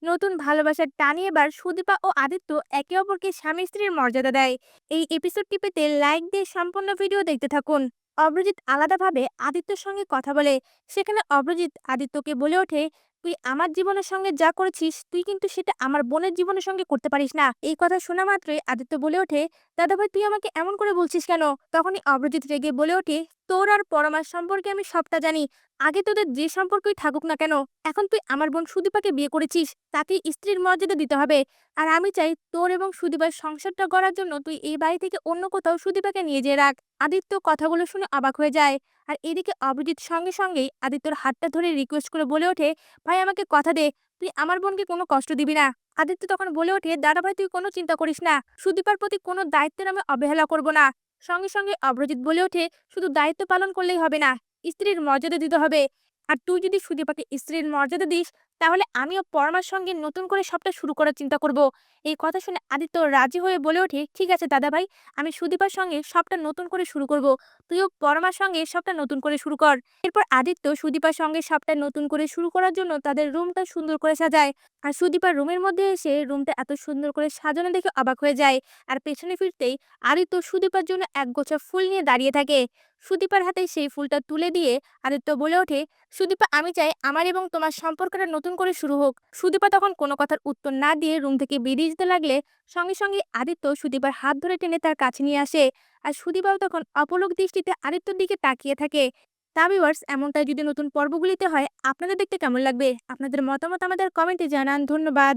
নতুন ভালোবাসার টানে এবার সুদীপা ও আদিত্য একে অপরকে স্বামী স্ত্রীর মর্যাদা দেয়। এই এপিসোডটি পেতে লাইক দিয়ে সম্পূর্ণ ভিডিও দেখতে থাকুন। অভ্রজিৎ আলাদাভাবে আদিত্যর সঙ্গে কথা বলে। সেখানে অভ্রজিৎ আদিত্যকে বলে ওঠে, তুই আমার জীবনের সঙ্গে যা করেছিস তুই কিন্তু সেটা আমার বোনের জীবনের সঙ্গে করতে পারিস না। এই কথা শোনা মাত্রই আদিত্য বলে ওঠে, দাদাভাই তুই আমাকে এমন করে বলছিস কেন? তখনই অভ্রজিৎ রেগে বলে ওঠে, তোর আর পরমার সম্পর্কে আমি সবটা জানি। আগে তোদের যে সম্পর্কই থাকুক না কেন, এখন তুই আমার বোন সুদীপাকে বিয়ে করেছিস, তাকে স্ত্রীর মর্যাদা দিতে হবে। আর আমি চাই তোর এবং সুদীপার সংসারটা গড়ার জন্য তুই এই বাড়ি থেকে অন্য কোথাও সুদীপাকে নিয়ে যেয়ে রাখ। আদিত্য কথাগুলো শুনে অবাক হয়ে যায়। আর এদিকে অভিজিৎ সঙ্গে সঙ্গেই আদিত্যর হাতটা ধরে রিকোয়েস্ট করে বলে ওঠে, ভাই আমাকে কথা দে, তুই আমার বোনকে কোনো কষ্ট দিবি না। আদিত্য তখন বলে ওঠে, দাদা ভাই তুই কোনো চিন্তা করিস না, সুদীপার প্রতি কোনো দায়িত্বের আমি অবহেলা করব না। সঙ্গে সঙ্গে অভ্রজিৎ বলে ওঠে, শুধু দায়িত্ব পালন করলেই হবে না, স্ত্রীর মর্যাদা দিতে হবে। আর তুই যদি সুদীপাকে স্ত্রীর মর্যাদা দিস, তাহলে আমিও পরমার সঙ্গে নতুন করে সবটা শুরু করার চিন্তা করব। এই কথা শুনে আদিত্য রাজি হয়ে বলে ওঠে, ঠিক আছে দাদা ভাই, আমি সুদীপার সঙ্গে সবটা নতুন করে শুরু করব, তুইও পরমার সঙ্গে সবটা নতুন করে শুরু কর। এরপর আদিত্য সুদীপার সঙ্গে সবটা নতুন করে শুরু করার জন্য তাদের রুমটা সুন্দর করে সাজায়। আর সুদীপার রুমের মধ্যে এসে রুমটা এত সুন্দর করে সাজানো দেখে অবাক হয়ে যায়। আর পেছনে ফিরতেই আদিত্য সুদীপার জন্য একগোছা ফুল নিয়ে দাঁড়িয়ে থাকে। সুদীপার হাতে সেই ফুলটা তুলে দিয়ে আদিত্য বলে ওঠে, সুদীপা আমি চাই আমার এবং তোমার সম্পর্কটা নতুন করে শুরু হোক। সুদীপা তখন কোনো কথার উত্তর না দিয়ে রুম থেকে বেরিয়ে যেতে লাগলে সঙ্গে সঙ্গে আদিত্য সুদীপার হাত ধরে টেনে তার কাছে নিয়ে আসে। আর সুদীপাও তখন অপলক দৃষ্টিতে আদিত্যর দিকে তাকিয়ে থাকে। তা ভিউয়ার্স, এমনটাই যদি নতুন পর্বগুলিতে হয় আপনাদের দেখতে কেমন লাগবে? আপনাদের মতামত আমাদের কমেন্টে জানান। ধন্যবাদ।